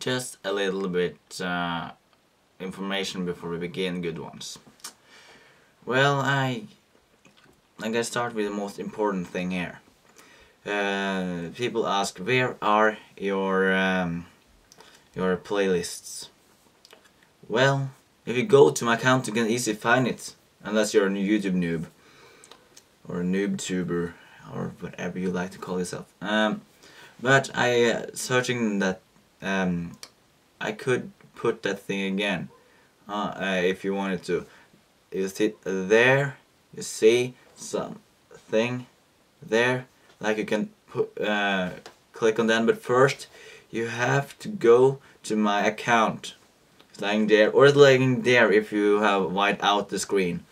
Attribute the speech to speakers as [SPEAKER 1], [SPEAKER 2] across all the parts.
[SPEAKER 1] Just a little bit information before we begin, good ones. Well, I'm gonna start with the most important thing here. People ask, where are your playlists? Well, if you go to my account, you can easily find it, unless you're a YouTube noob or a noob tuber or whatever you like to call yourself. But I searching that I could put that thing again if you wanted to. You sit there, you see something there, like you can put click on that. But first, you have to go to my account. It's lying there, or it's lying there if you have white out the screen.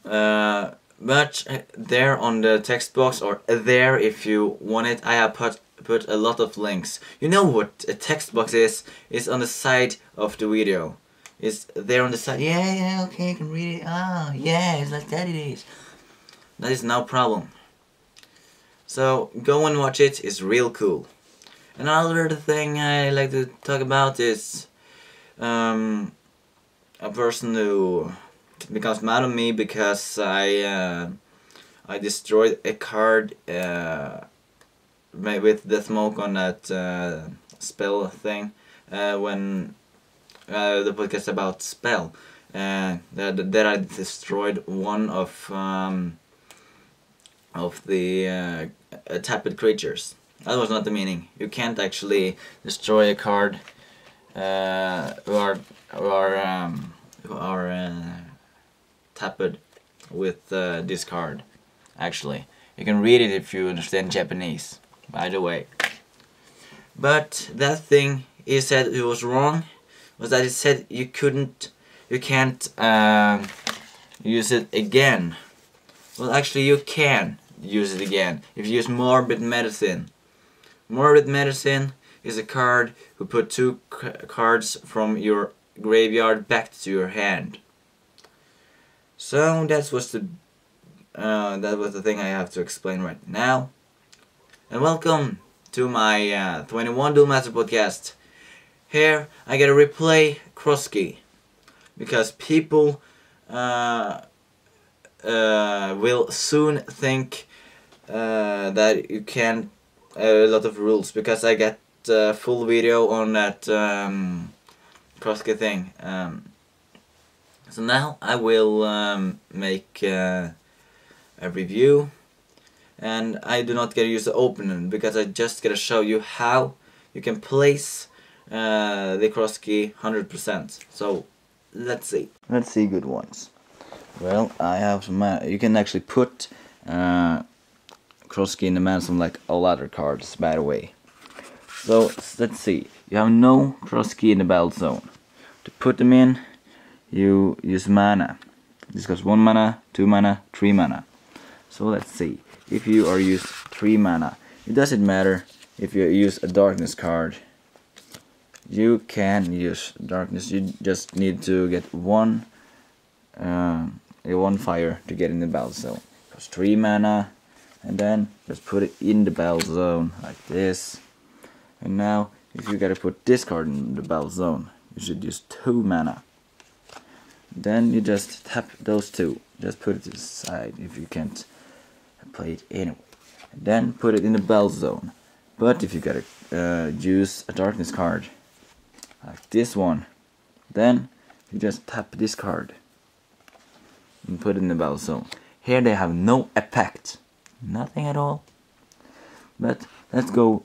[SPEAKER 1] But there on the text box, or there if you want it, I have put a lot of links. You know what a text box is? It's on the side of the video. It's there on the side. Yeah, okay, I can read it. Oh, yeah, it's like that it is. That is no problem. So go and watch it. It's real cool. Another thing I like to talk about is a person who becomes mad at me because I destroyed a card with the smoke on that spell thing when the podcast about spell that I destroyed one of the tapped creatures. That was not the meaning. You can't actually destroy a card who are tapped with this card. Actually, you can read it if you understand Japanese, by the way. But that thing he said it was wrong was that he said you can't use it again. Well, actually you can use it again if you use Morbid Medicine. Morbid Medicine is a card who put two cards from your graveyard back to your hand. So that was the thing I have to explain right now. And welcome to my 21 Duel Masters podcast. Here I get to replay Crosskey because people will soon think that you can a lot of rules, because I get full video on that Crosskey thing. So now I will make a review, and I do not get to use the opener because I just get to show you how you can place the Crosskey 100%. So let's see. Let's see good ones. Well, I have some. You can actually put Crosskey in the mansion like all other cards, by the way. So let's see. You have no Crosskey in the battle zone. To put them in, you use mana. This costs 1 mana, 2 mana, 3 mana. So let's see. If you are used 3 mana, it doesn't matter if you use a darkness card. You can use darkness. You just need to get one fire to get in the battle zone. It costs 3 mana, and then just put it in the battle zone like this. And now, if you gotta put this card in the battle zone, you should use 2 mana. Then you just tap those two. Just put it to the side if you can't play it anyway. And then put it in the battle zone. But if you gotta use a darkness card, like this one, then you just tap this card and put it in the battle zone. Here they have no effect, nothing at all. But let's go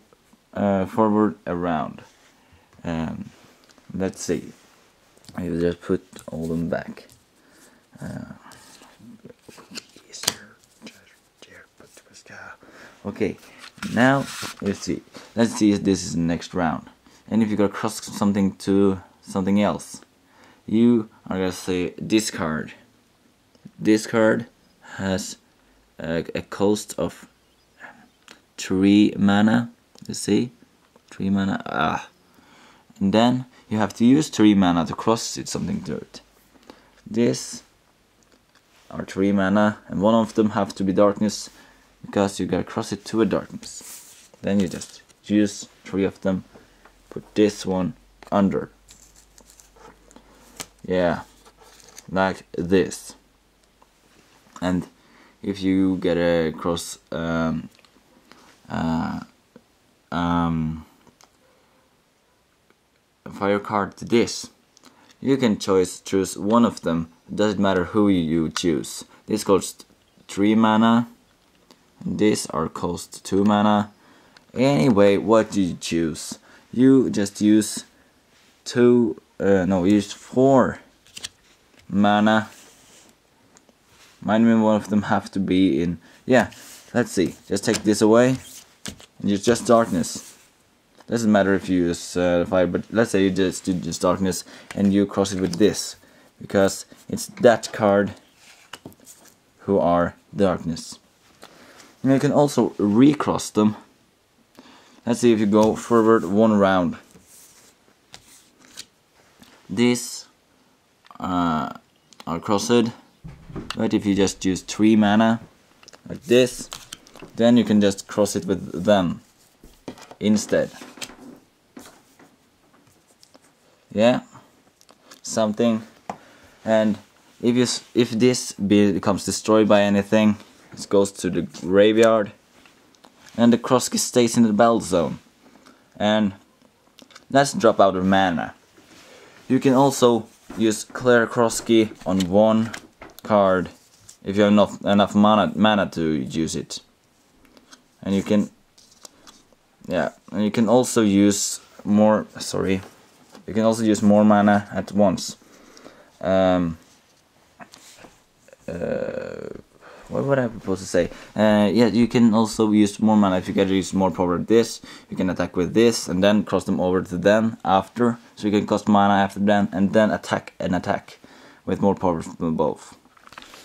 [SPEAKER 1] forward around. Let's see. I will just put all them back. Okay, now let's see. Let's see if this is the next round. And if you gotta cross something to something else, you are gonna say discard. This card has a cost of 3 mana. You see, 3 mana. And then you have to use 3 mana to cross it something to it. This are 3 mana, and one of them have to be darkness, because you gotta cross it to a darkness. Then you just use 3 of them put this one under. Yeah, like this. And if you get a cross fire card to this, you can choose one of them. It doesn't matter who you choose. This costs 3 mana, and these are cost 2 mana. Anyway, what do you choose? You just use use 4 mana. Mind me, one of them have to be in. Yeah, let's see. Just take this away, and use just darkness. Doesn't matter if you use fire, but let's say you just do just darkness and you cross it with this, because it's that card who are darkness. And you can also recross them. Let's see if you go forward 1 round. These are crossed, but if you just use 3 mana like this, then you can just cross it with them instead. Yeah, something. And if this becomes destroyed by anything, it goes to the graveyard, and the cross key stays in the battle zone. And let's drop out of mana. You can also use clear cross key on 1 card if you have enough mana to use it. And you can, yeah, and you can also use more. Sorry, you can also use more mana at once. What would I propose to say? Yeah, you can also use more mana if you get to use more power with this. You can attack with this and then cross them over to them after. So you can cost mana after them and then attack with more power from both.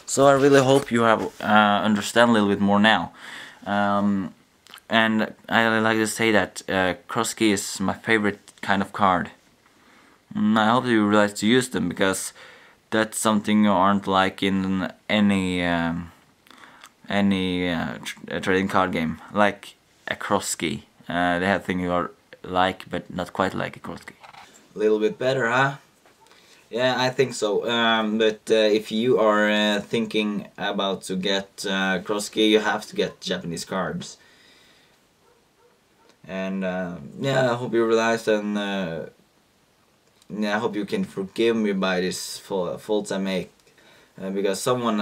[SPEAKER 1] So I really hope you have understand a little bit more now. And I like to say that cross key is my favorite kind of card. I hope you realize to use them, because that's something you aren't like in any trading card game, like a cross key. They have things you are like, but not quite like a cross key. A little bit better, huh? Yeah, I think so. But if you are thinking about to get cross key, you have to get Japanese cards. And yeah, I hope you realize, and yeah, I hope you can forgive me by this faults I make, because someone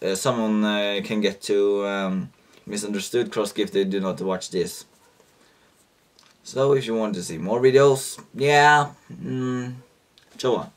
[SPEAKER 1] can get to misunderstood cross key if they do not watch this. So if you want to see more videos, yeah, 就啊。